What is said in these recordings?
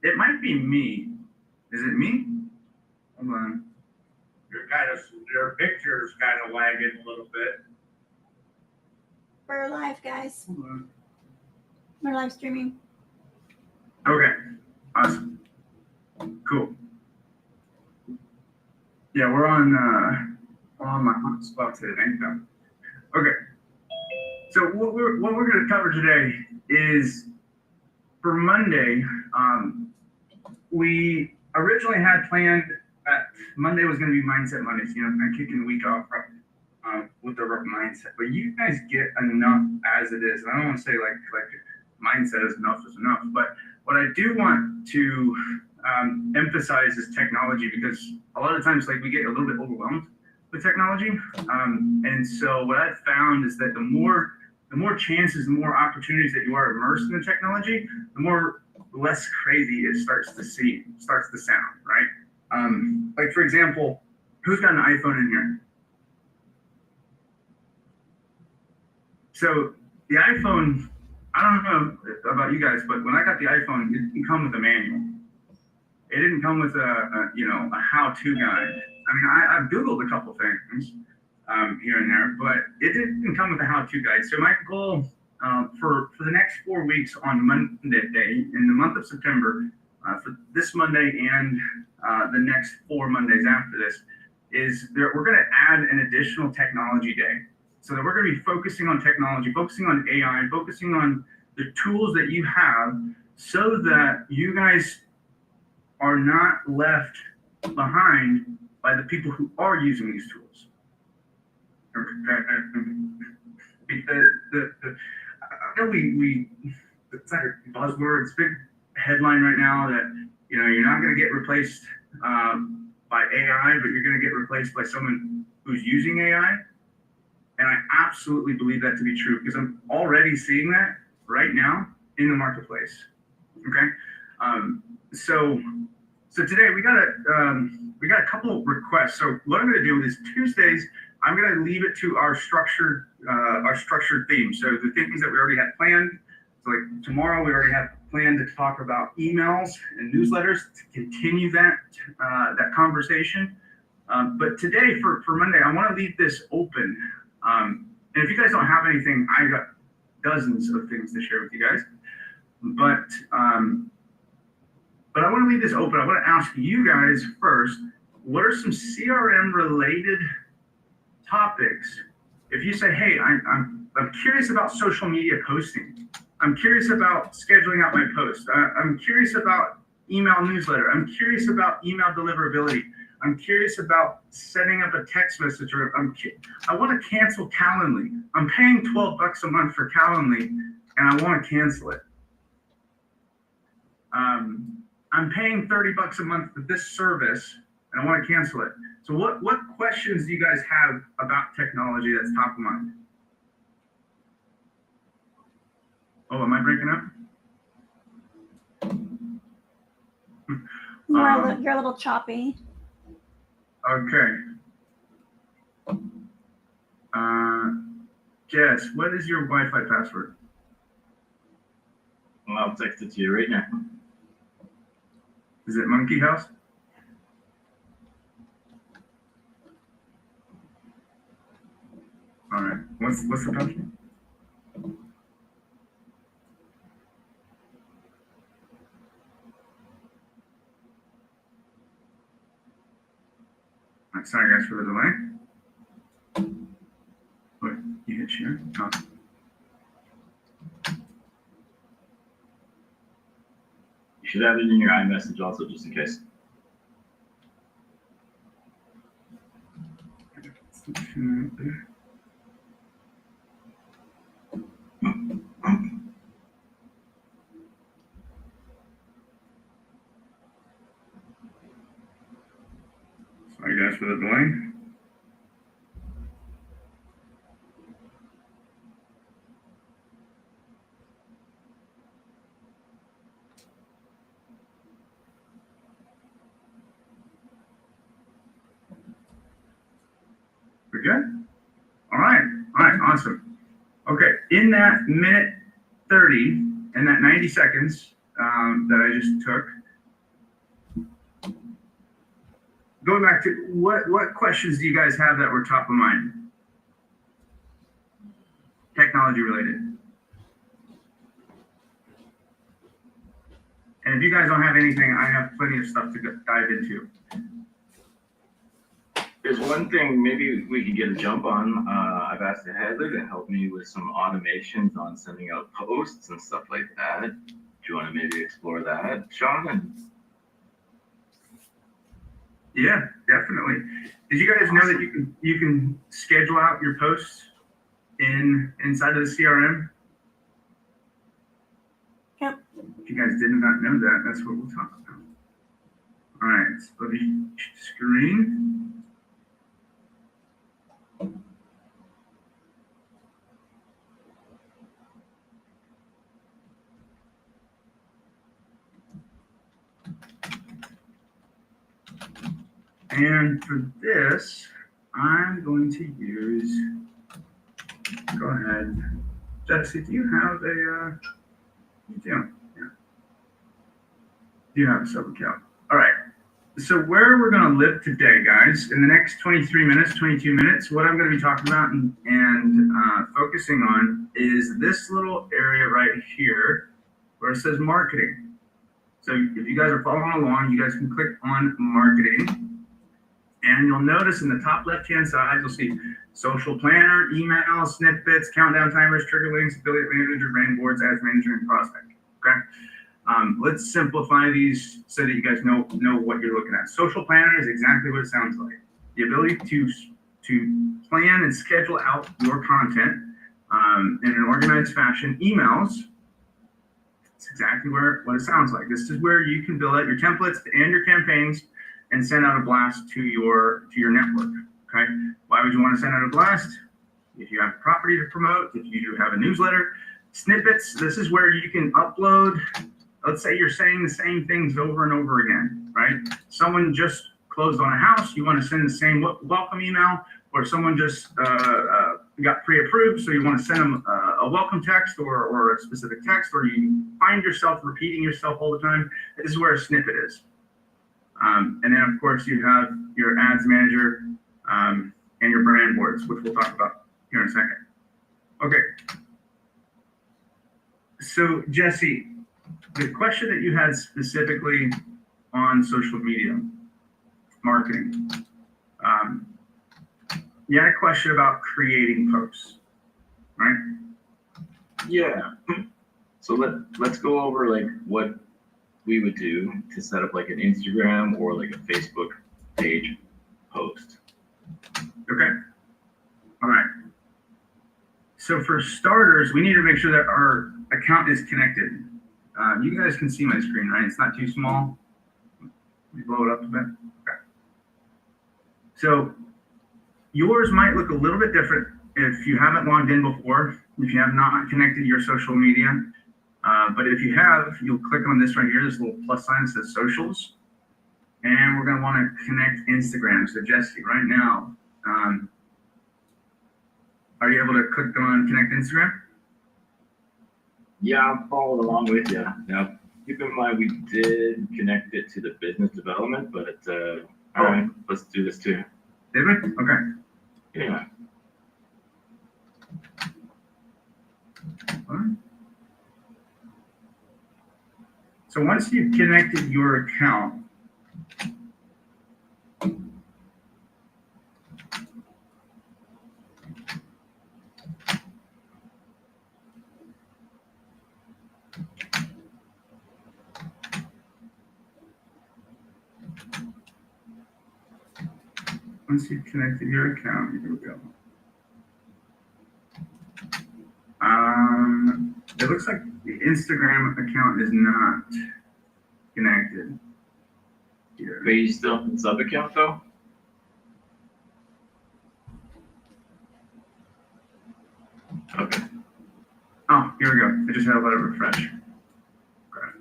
It might be me. Is it me? Hold on. Your picture's kind of lagging a little bit. We're live, guys. Hold on. We're live streaming. Okay. Awesome. Cool. Yeah, we're on my hotspot today. Okay. So what we're going to cover today is for Monday. We originally had planned that Monday was going to be Mindset Mondays. You know, I'm kicking the week off with the mindset, but you guys get enough as it is. And I don't want to say like mindset is enough, but what I do want to emphasize is technology, because a lot of times like we get a little bit overwhelmed with technology. And so what I've found is that the more chances, the more opportunities that you are immersed in the technology, the more less crazy it starts to sound, right? Like for example, who's got an iPhone in here? So the iPhone, I don't know about you guys, but when I got the iPhone, it didn't come with a manual. It didn't come with a how-to guide. I mean, I've Googled a couple things here and there, but it didn't come with a how-to guide. So my goal for the next 4 weeks on Monday in the month of September, for this Monday and the next 4 Mondays after this, is we're going to add an additional technology day. So that we're going to be focusing on technology, focusing on AI, focusing on the tools that you have, so that you guys are not left behind by the people who are using these tools. Because I know it's like a buzzword, it's a big headline right now that, you know, you're not going to get replaced by AI, but you're going to get replaced by someone who's using AI. And I absolutely believe that to be true, because I'm already seeing that right now in the marketplace. Okay, so today we got a couple of requests. So what I'm going to do is Tuesdays I'm going to leave it to our structured theme. So the things that we already had planned. So like tomorrow we already have planned to talk about emails and newsletters to continue that conversation. But today for Monday, I want to leave this open. And if you guys don't have anything, I got dozens of things to share with you guys. But I want to leave this open. I want to ask you guys first, what are some CRM related topics? If you say, hey, I'm curious about social media posting. I'm curious about scheduling out my posts. I'm curious about email newsletter. I'm curious about email deliverability. I'm curious about setting up a text messenger. I want to cancel Calendly. I'm paying $12 a month for Calendly, and I want to cancel it. I'm paying $30 a month for this service, and I want to cancel it. So what questions do you guys have about technology that's top of mind? Oh, am I breaking up? You're a little choppy. Okay. Jess, what is your Wi-Fi password? Well, I'll text it to you right now. Is it Monkey House? All right. What's the password? Sorry guys for the delay. Wait, you hit share? Oh. You should have it in your iMessage also, just in case. Sorry guys for the delay. We're good? All right, awesome. Okay, in that minute 30 and that 90 seconds that I just took, going back to what questions do you guys have that were top of mind? Technology related. And if you guys don't have anything, I have plenty of stuff to dive into. There's one thing maybe we could get a jump on. I've asked Heather to help me with some automations on sending out posts and stuff like that. Do you want to maybe explore that, Sean? Yeah, definitely. Did you guys know that you can schedule out your posts inside of the CRM? Yep. If you guys did not know that, that's what we'll talk about. All right, so let me screen. And for this, I'm going to use, go ahead. Jesse, do you have a, you do, yeah. You have a sub account. All right. So where we're going to live today, guys, in the next 23 minutes, 22 minutes, what I'm going to be talking about and focusing on is this little area right here where it says marketing. So if you guys are following along, you guys can click on marketing. And you'll notice in the top left-hand side, you'll see social planner, email, snippets, countdown timers, trigger links, affiliate manager, brand boards, ads manager, and prospect. Okay. Let's simplify these so that you guys know what you're looking at. Social planner is exactly what it sounds like. The ability to plan and schedule out your content in an organized fashion. Emails, it's exactly what it sounds like. This is where you can build out your templates and your campaigns and send out a blast to your network. Okay. Why would you want to send out a blast? If you have a property to promote, if you have a newsletter, snippets, this is where you can upload. Let's say you're saying the same things over and over again, right? Someone just closed on a house, you want to send the same welcome email, or someone just got pre-approved, so you want to send them a welcome text or a specific text, or you find yourself repeating yourself all the time. This is where a snippet is. And then, of course, you have your ads manager and your brand boards, which we'll talk about here in a second. Okay. So, Jesse, the question that you had specifically on social media marketing, you had a question about creating posts, right? Yeah. So let's go over like what we would do to set up like an Instagram or like a Facebook page post. Okay. All right. So for starters, we need to make sure that our account is connected. You guys can see my screen, right? It's not too small. Let me blow it up a bit. Okay. So yours might look a little bit different if you haven't logged in before, if you have not connected your social media. But if you have, you'll click on this right here, this little plus sign that says socials. And we're going to want to connect Instagram. So Jesse, right now, are you able to click on connect Instagram? Yeah, I'm following along with you. Now, keep in mind we did connect it to the business development, but all right, let's do this too. Did we? Okay. Yeah. All right. So once you've connected your account, here we go. It looks like the Instagram account is not connected here. But you still have the sub account though? Okay. Oh, here we go. I just had to let it refresh. Okay.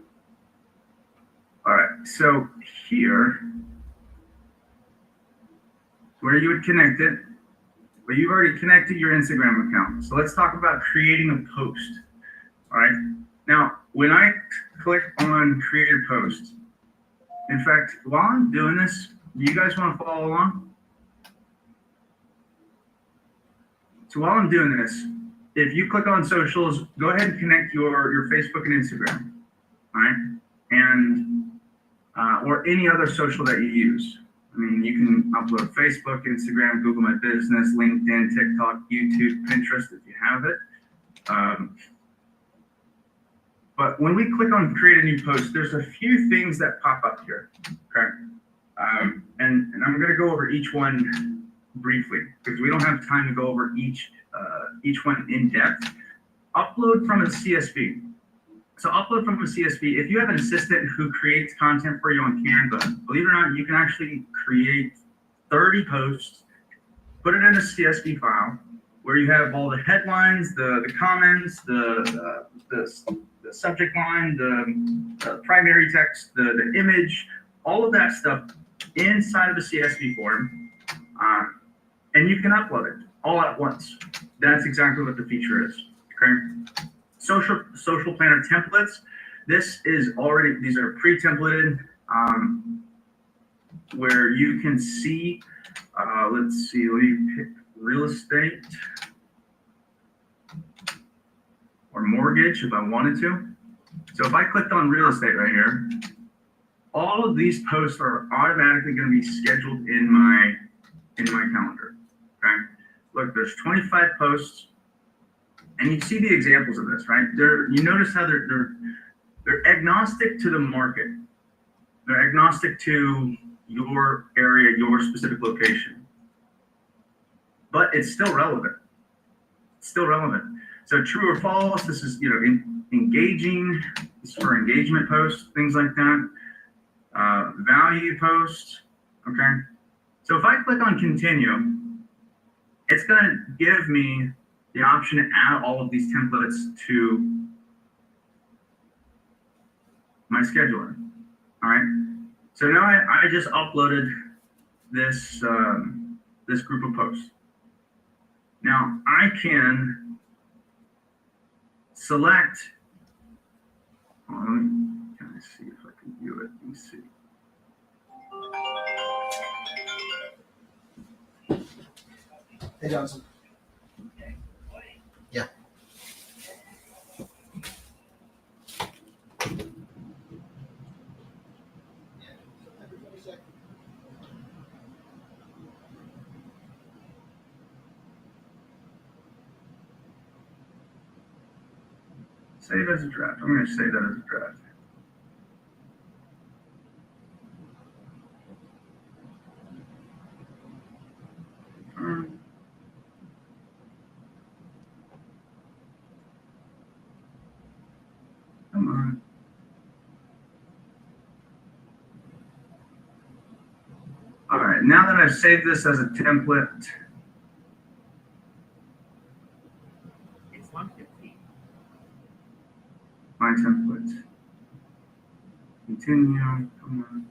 All right. So here, where you would connect it, but you've already connected your Instagram account. So let's talk about creating a post. All right. Now, when I click on create a post, in fact, while I'm doing this, Do you guys want to follow along? So while I'm doing this, if you click on socials, go ahead and connect your Facebook and Instagram, all right? And, or any other social that you use. I mean, you can upload Facebook, Instagram, Google My Business, LinkedIn, TikTok, YouTube, Pinterest if you have it. But when we click on create a new post, there's a few things that pop up here, okay? And I'm gonna go over each one briefly because we don't have time to go over each one in depth. Upload from a CSV. So upload from a CSV. If you have an assistant who creates content for you on Canva, believe it or not, you can actually create 30 posts, put it in a CSV file where you have all the headlines, the comments, the subject line, the primary text, the image, all of that stuff inside of a CSV form, and you can upload it all at once. That's exactly what the feature is. Okay. Social planner templates. These are pre-templated, where you can see. Let's see. Let me pick real estate or mortgage if I wanted to. So if I clicked on real estate right here, all of these posts are automatically going to be scheduled in my calendar. Okay. Look, there's 25 posts, and you see the examples of this, right? You notice how they're agnostic to the market. They're agnostic to your area, your specific location, but it's still relevant. It's still relevant. So true or false. This is engaging. This is for engagement posts, things like that. Value posts. Okay. So if I click on continue, it's going to give me the option to add all of these templates to my scheduler. All right. So now I just uploaded this this group of posts. Now I can select. Can I see if I can view it? Let me see. Hey, Johnson. Yeah. Save as a draft. I'm going to save that as a draft. Come on. All right, now that I've saved this as a template, It's 1:15. my template. Continue. Come on.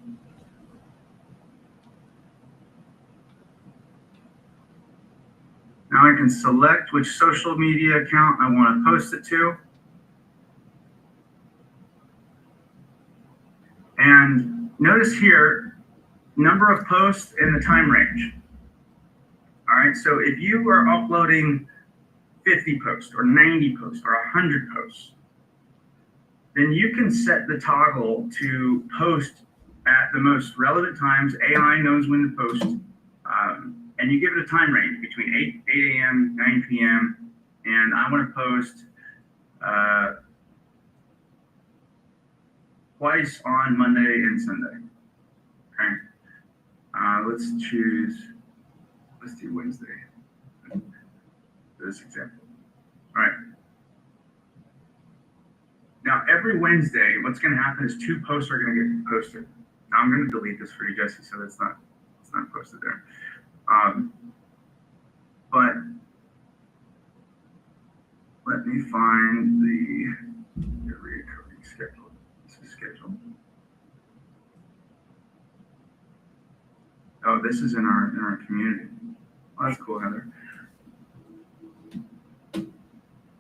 Now I can select which social media account I want to post it to. And notice here, number of posts and the time range. All right, so if you are uploading 50 posts or 90 posts or 100 posts, then you can set the toggle to post at the most relevant times. AI knows when to post, and you give it a time range between 8 a.m., 9 p.m., and I want to post twice on Monday and Sunday. Okay. Let's do Wednesday. This example. All right. Now, every Wednesday, what's going to happen is 2 posts are going to get posted. Now, I'm going to delete this for you, Jesse, so it's not posted there. But let me find the recurring schedule. This is schedule. Oh, this is in our community. Oh, that's cool, Heather.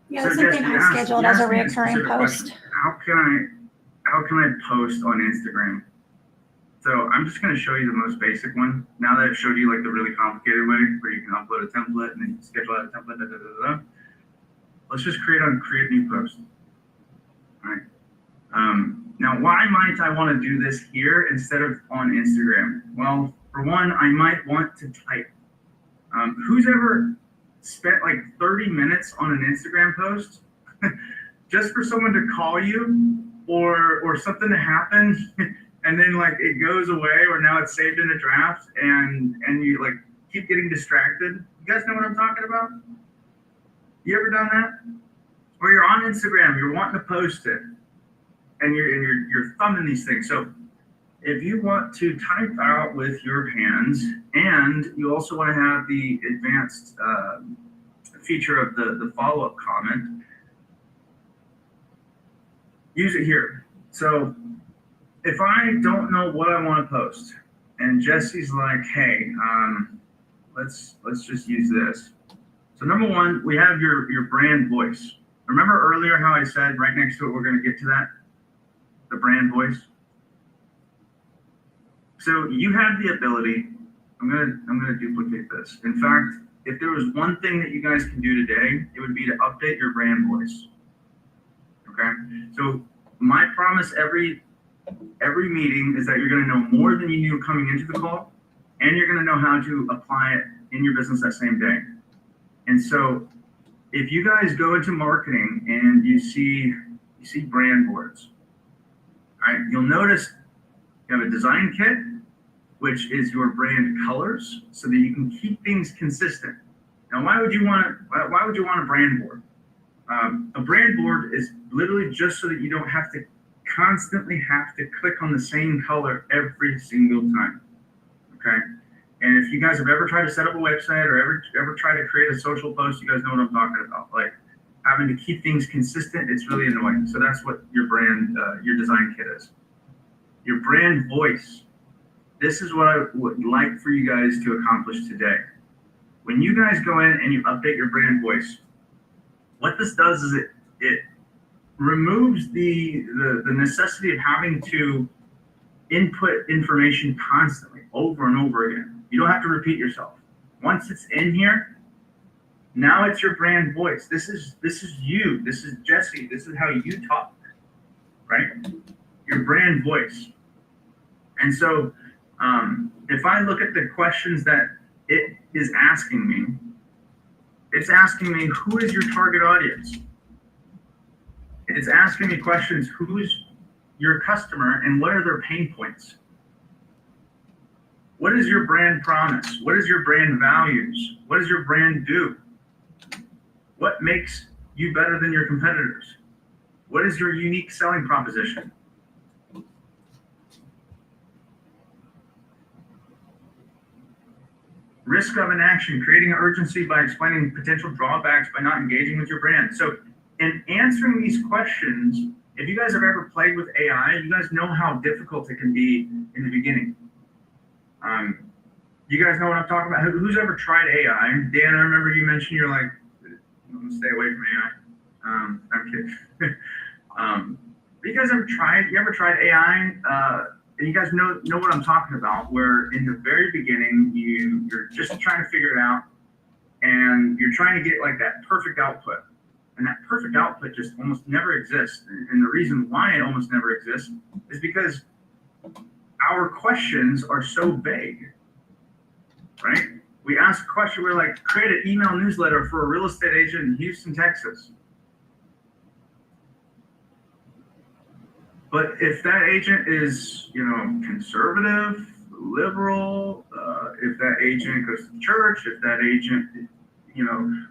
Yeah, So that's something Jesse, I scheduled as a me recurring specific post. question. How can I post on Instagram? So I'm just going to show you the most basic one. Now that I've showed you like the really complicated way where you can upload a template and then you schedule out a template, let's just create new post. All right. Now, why might I want to do this here instead of on Instagram? Well, for one, I might want to type. Who's ever spent like 30 minutes on an Instagram post just for someone to call you or something to happen and then like it goes away or now it's saved in a draft and you like keep getting distracted? You guys know what I'm talking about? You ever done that? Or you're on Instagram, you're wanting to post it and you're thumbing these things. So if you want to type out with your hands and you also want to have the advanced feature of the follow-up comment, use it here. So if I don't know what I want to post and Jesse's like, hey, let's just use this. So number one, we have your brand voice. Remember earlier how I said right next to it, we're going to get to that, the brand voice. So you have the ability, I'm gonna duplicate this. In fact, if there was one thing that you guys can do today, it would be to update your brand voice. Okay? So my promise every meeting is that you're gonna know more than you knew coming into the call, and you're gonna know how to apply it in your business that same day. And so if you guys go into marketing and you see brand boards, all right, you'll notice you have a design kit, which is your brand colors, so that you can keep things consistent. Now, why would you want a brand board? A brand board is literally just so that you don't have to constantly click on the same color every single time. Okay. And if you guys have ever tried to set up a website or ever tried to create a social post, you guys know what I'm talking about. Like having to keep things consistent, it's really annoying. So that's what your brand, your design kit is. Your brand voice. This is what I would like for you guys to accomplish today. When you guys go in and you update your brand voice, what this does is it removes the necessity of having to input information constantly over and over again. You don't have to repeat yourself. Once it's in here, now it's your brand voice. This is you. This is Jesse. This is how you talk, right? Your brand voice. And so if I look at the questions that it is asking me, it's asking me, who is your target audience? It's asking me questions, who's your customer and what are their pain points? What is your brand promise? What is your brand values? What does your brand do? What makes you better than your competitors? What is your unique selling proposition? Risk of inaction, creating an urgency by explaining potential drawbacks by not engaging with your brand. So in answering these questions, if you guys have ever played with AI, you guys know how difficult it can be in the beginning. You guys know what I'm talking about? Who's ever tried AI? Dan, I remember you mentioned you're like, I'm gonna stay away from AI. I'm kidding. But you guys ever tried AI? And you guys know what I'm talking about, where in the very beginning, you're just trying to figure it out and you're trying to get like that perfect output. And that perfect output just almost never exists. And the reason why it almost never exists is because our questions are so vague, right? We ask a question, we're like, create an email newsletter for a real estate agent in Houston, Texas. But if that agent is, conservative, liberal, if that agent goes to church, if that agent,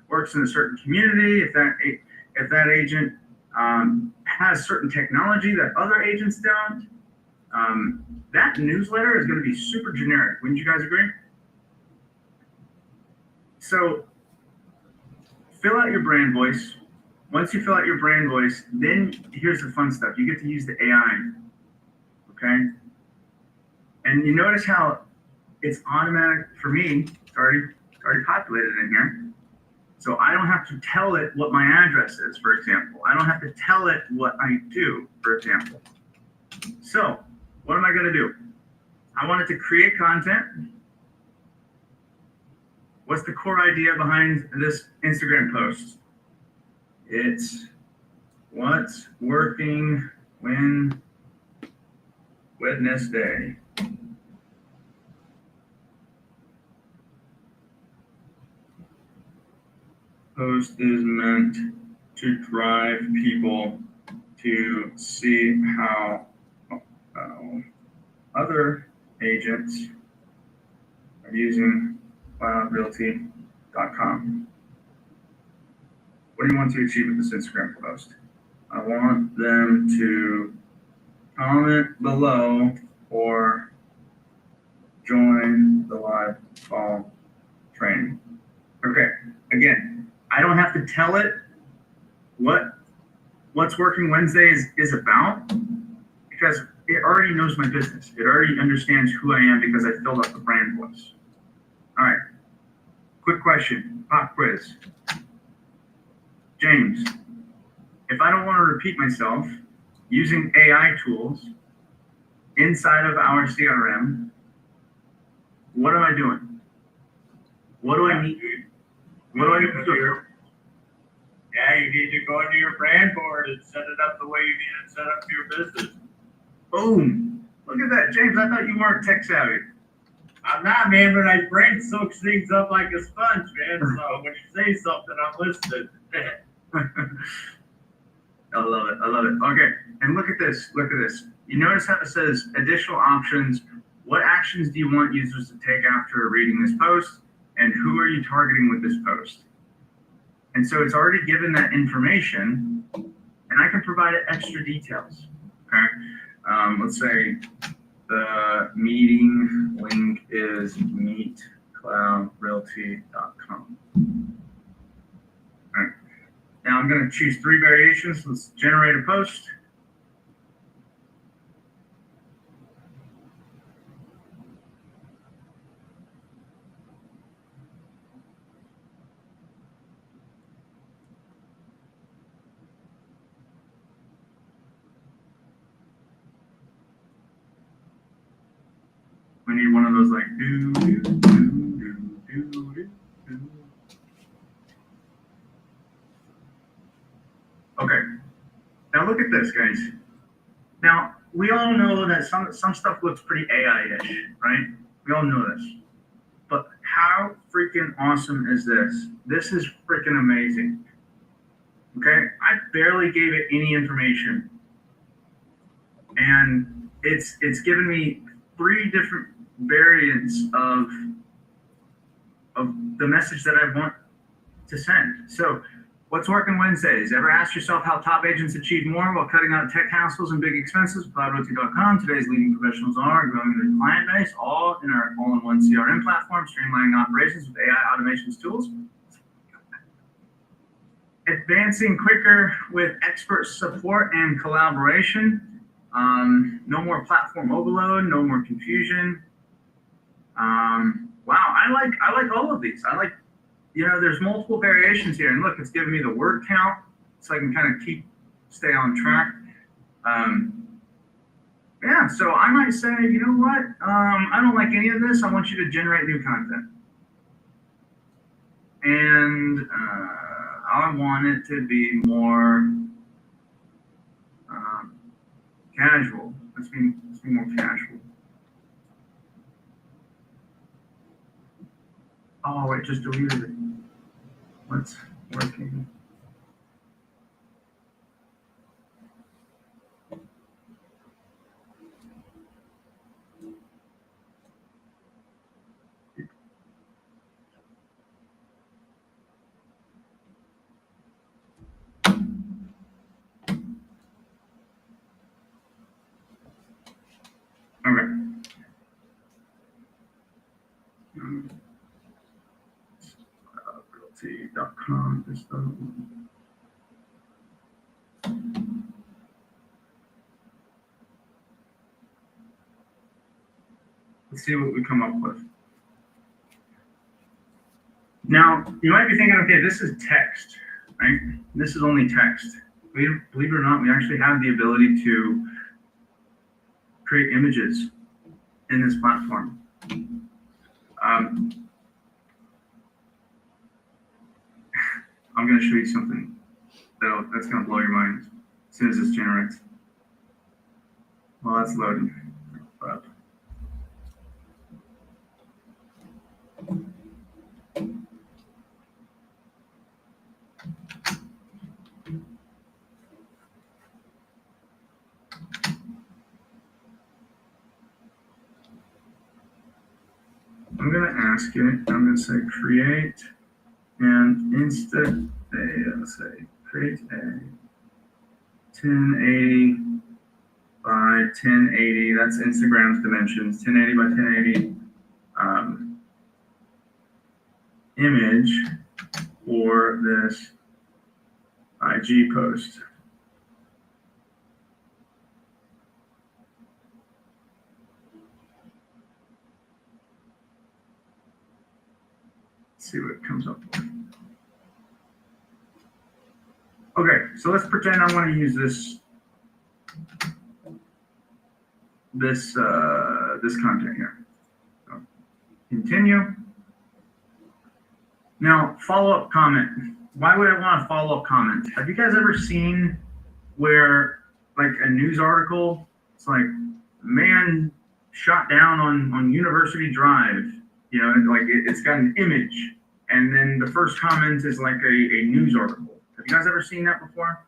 works in a certain community, if that agent has certain technology that other agents don't, that newsletter is going to be super generic. Wouldn't you guys agree? So fill out your brand voice. Once you fill out your brand voice, then here's the fun stuff. You get to use the AI, okay? And you notice how it's automatic for me. It's already populated in here. So I don't have to tell it what my address is, for example. I don't have to tell it what I do, for example. So what am I going to do? I wanted to create content. What's the core idea behind this Instagram post? It's what's working Wednesday. Post is meant to drive people to see how other agents are using cloudrealty.com. What do you want to achieve with this Instagram post? I want them to comment below or join the live call training. Okay, again, I don't have to tell it what's working Wednesday is about, because it already knows my business. It already understands who I am because I filled up the brand voice. All right, quick question, pop quiz. James, if I don't want to repeat myself using AI tools inside of our CRM, what am I doing? What do I need? What do I need to do? Yeah, you need to go into your brand board and set it up the way you need it set up for your business. Boom. Look at that. James, I thought you weren't tech savvy. I'm not, man, but my brain soaks things up like a sponge, man. So when you say something, I'm listening. I love it. I love it. Okay. And look at this. Look at this. You notice how it says additional options. What actions do you want users to take after reading this post? And who are you targeting with this post? And so it's already given that information, and I can provide extra details. Okay. Let's say the meeting link is meetcloudrealty.com. All right. Now I'm going to choose 3 variations. Let's generate a post. We need one of those like do do do do do do do. Okay. Now look at this, guys. Now we all know that some stuff looks pretty AI-ish, right? We all know this. But how freaking awesome is this? This is freaking amazing. Okay, I barely gave it any information, and it's given me 3 different variants of the message that I want to send. So, what's working Wednesdays? Ever ask yourself how top agents achieve more while cutting out tech hassles and big expenses with cloudrealty.com? Today's leading professionals are growing their client base, all in our all-in-one CRM platform, streamlining operations with AI automations tools, advancing quicker with expert support and collaboration. No more platform overload, no more confusion. Wow, I like all of these. I like, there's multiple variations here, and look, it's giving me the word count, so I can kind of stay on track. Yeah, so I might say, you know what? I don't like any of this. I want you to generate new content, and I want it to be more casual. Let's be more casual. Oh, it just deleted it. What's working? Okay. Realty.com is the one. Let's see what we come up with. Now, you might be thinking, okay, this is text, right? This is only text. Believe it or not, we actually have the ability to create images in this platform. I'm going to show you something that's going to blow your mind as soon as this generates. Well, that's loading. But I'm going to ask it, I'm going to say create, and instead, let's say create a 1080 by 1080, that's Instagram's dimensions, 1080 by 1080 image for this IG post. Let's see what it comes up with. Okay, so let's pretend I want to use this content here. So, continue. Now, follow-up comment. Why would I want a follow-up comment? Have you guys ever seen where, like, a news article, it's like, man shot down on University Drive, you know, like it's got an image, and then the first comment is like a news article. Have you guys ever seen that before?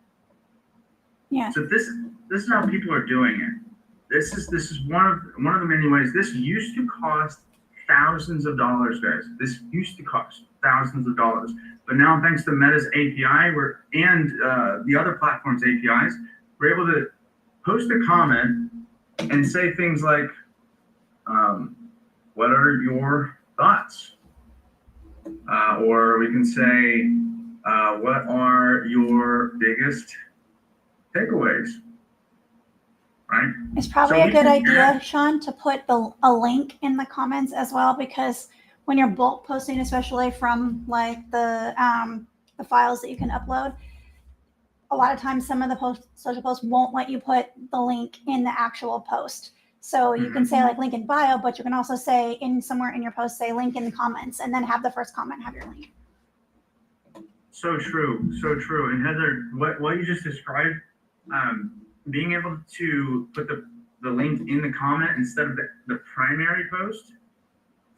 Yeah. So this is how people are doing it. This is one of the many ways. This used to cost thousands of dollars, guys. This used to cost thousands of dollars, but now thanks to Meta's API, and the other platforms' APIs, we're able to post a comment and say things like, "What are your thoughts?" Or we can say, "What are your biggest takeaways?" Right? It's probably So a we good can idea, add- Sean, to put a link in the comments as well, because when you're bulk posting, especially from like the files that you can upload, a lot of times some of the social posts won't let you put the link in the actual post. So you can say like link in bio, but you can also say in somewhere in your post, say link in the comments, and then have the first comment have your link. So true, so true. And Heather, what you just described, being able to put the link in the comment instead of the primary post,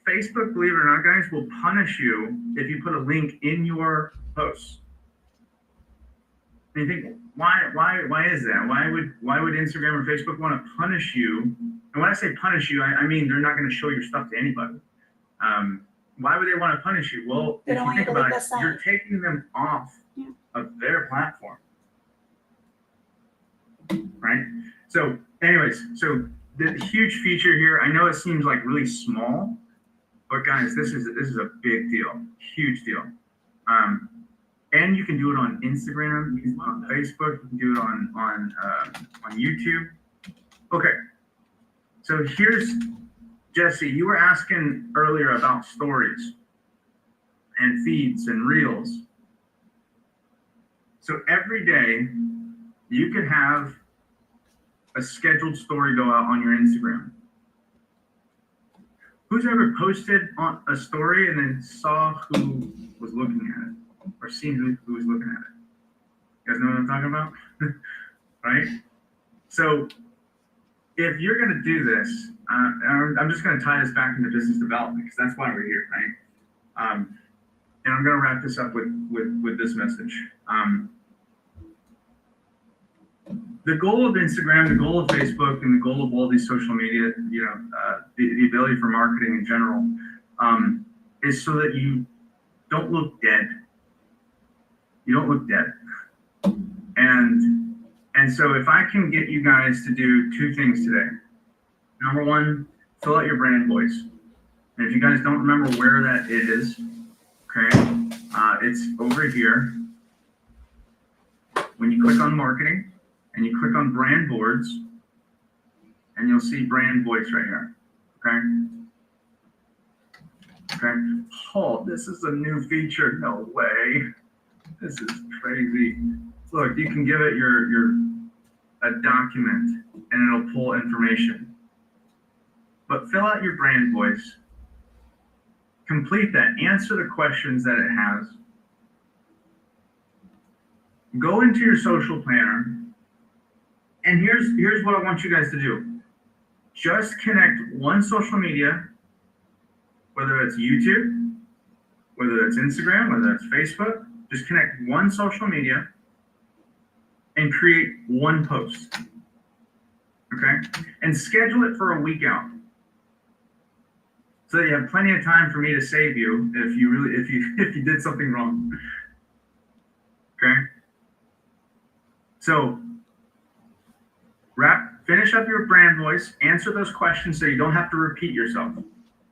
Facebook, believe it or not, guys, will punish you if you put a link in your post. And you think, why is that? Why would Instagram or Facebook want to punish you? And when I say punish you, I mean they're not going to show your stuff to anybody. Why would they want to punish you? Well, They if don't you want you think to about leave it, the site. you're taking them off of their platform. Right? So anyways, so the huge feature here, I know it seems like really small, but guys, this is a big deal, huge deal. And you can do it on Instagram, you can do it on Facebook, you can do it on YouTube. Okay, so here's Jesse. You were asking earlier about stories and feeds and reels. So every day you could have a scheduled story go out on your Instagram. Who's ever posted on a story and then saw who was looking at it, or seen who was looking at it? You guys know what I'm talking about? Right? So if you're going to do this, I'm just going to tie this back into business development because that's why we're here, right? And I'm going to wrap this up with this message. The goal of Instagram, the goal of Facebook, and the goal of all these social media, you know, the ability for marketing in general, is so that you don't look dead. You don't look dead. And so if I can get you guys to do two things today. Number one, fill out your brand voice. And if you guys don't remember where that is, okay, it's over here. When you click on marketing and you click on brand boards, and you'll see brand voice right here. Okay. Oh, this is a new feature. No way. This is crazy. Look, you can give it a document and it'll pull information. but fill out your brand voice, complete that, answer the questions that it has, go into your social planner, and here's what I want you guys to do. Just connect one social media, whether it's YouTube, whether it's Instagram, whether it's Facebook, just connect one social media and create one post. Okay? And schedule it for a week out. So that you have plenty of time for me to save you if you did something wrong. Okay? So finish up your brand voice, answer those questions so you don't have to repeat yourself.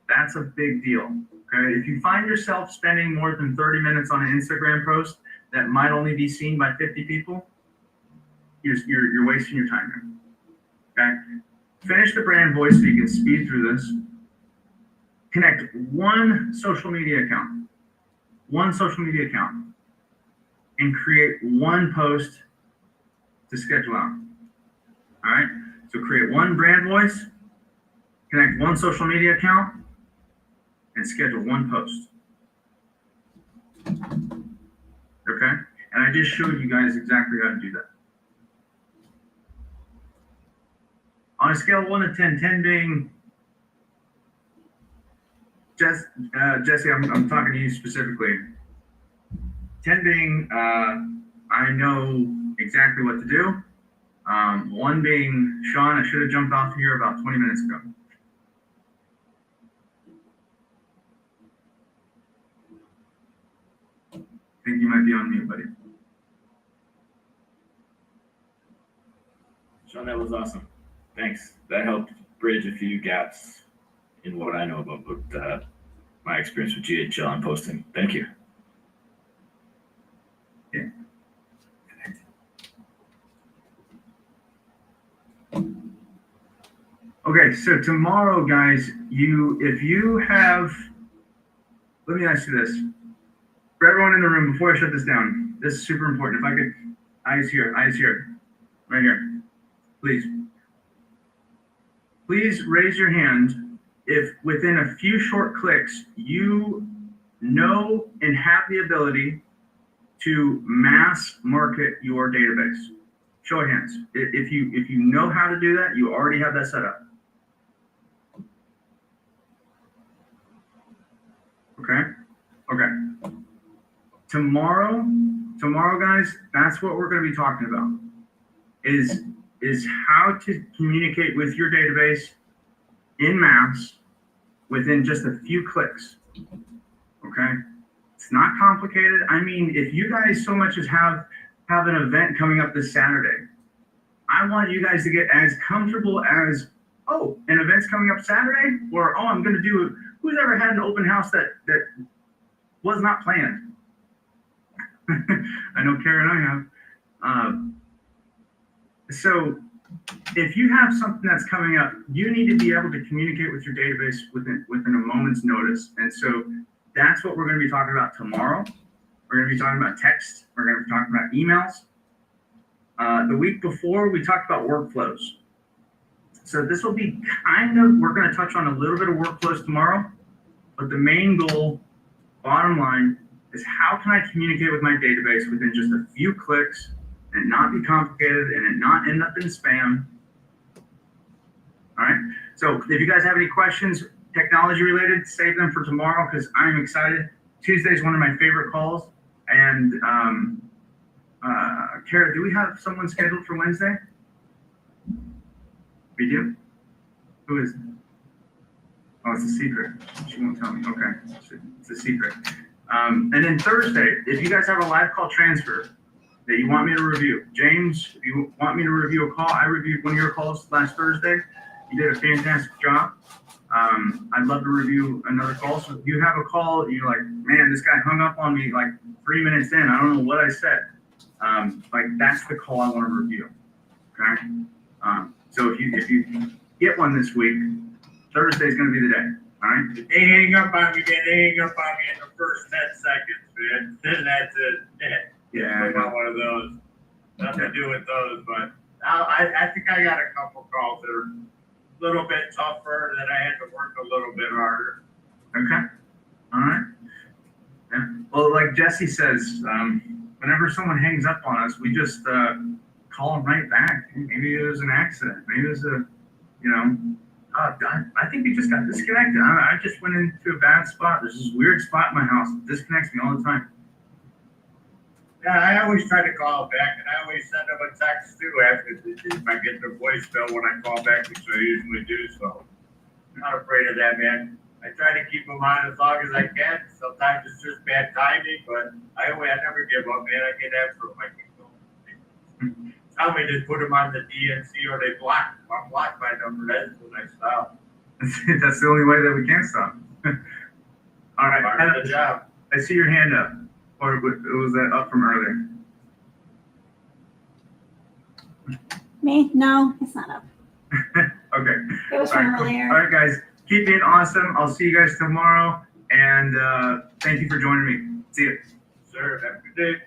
That's a big deal. Okay? If you find yourself spending more than 30 minutes on an Instagram post that might only be seen by 50 people, you're wasting your time there. Okay? Finish the brand voice so you can speed through this. Connect one social media account, and create one post to schedule out. All right? So create one brand voice, connect one social media account, and schedule one post. Okay? And I just showed you guys exactly how to do that. On a scale of 1 to 10, 10 being, Jesse, I'm talking to you specifically. 10 being, I know exactly what to do. 1 being, Sean, I should have jumped off here about 20 minutes ago. I think you might be on mute, buddy. Sean, that was awesome. Thanks. That helped bridge a few gaps in what I know about my experience with GHL and posting. Thank you. Yeah. Okay, so tomorrow, guys, if you have, let me ask you this. For everyone in the room, before I shut this down, this is super important. If I could, eyes here, right here, please. Please raise your hand if within a few short clicks, you know and have the ability to mass market your database. Show of hands. If you know how to do that, you already have that set up. Okay. Tomorrow, guys, that's what we're going to be talking about. Is how to communicate with your database in mass within just a few clicks. Okay. It's not complicated. I mean, if you guys so much as have an event coming up this Saturday, I want you guys to get as comfortable as, oh, an event's coming up Saturday, or oh, I'm going to do. Who's ever had an open house that was not planned? I know Karen and I have. So if you have something that's coming up, you need to be able to communicate with your database within a moment's notice. And so that's what we're going to be talking about tomorrow. We're going to be talking about text. We're going to be talking about emails. The week before, we talked about workflows. So this will be we're going to touch on a little bit of workflows tomorrow, but the main goal, bottom line, is how can I communicate with my database within just a few clicks and not be complicated and it not end up in spam. All right. So if you guys have any questions, technology related, save them for tomorrow because I'm excited. Tuesday is one of my favorite calls. And Kara, do we have someone scheduled for Wednesday? We do? Who is it? Oh, it's a secret. She won't tell me. Okay. It's a secret. And then Thursday, if you guys have a live call transfer that you want me to review, James, if you want me to review a call, I reviewed one of your calls last Thursday. You did a fantastic job. I'd love to review another call. So if you have a call, you're like, man, this guy hung up on me like 3 minutes in. I don't know what I said. Like that's the call I want to review. Okay. So if you get one this week, Thursday's going to be the day. All right. They hang up on me, man. They hang up on me in the first 10 seconds, man. Then that's it. Yeah. I'm not one of those. Nothing to do with those, but I think I got a couple calls that are little bit tougher, then I had to work a little bit harder. Okay. All right. Yeah. Well, like Jesse says, whenever someone hangs up on us, we just call them right back. Maybe it was an accident. Maybe it was a, you know, I think we just got disconnected. I just went into a bad spot. There's this weird spot in my house. It disconnects me all the time. Yeah, I always try to call back, and I always send them a text too after if I get their voicemail when I call back, which I usually do. So I'm not afraid of that, man. I try to keep them on as long as I can. Sometimes it's just bad timing, but I never give up, man. I get after them. I can go. Tell me to put them on the DNC or they block. If I'm blocked by number, that's when I stop. That's the only way that we can stop. All right. Part of the job. I see your hand up. Or was that up from earlier? Me? No, it's not up. Okay. It was from earlier. All right, guys. Keep being awesome. I'll see you guys tomorrow. And thank you for joining me. See you. Sir, have a good day.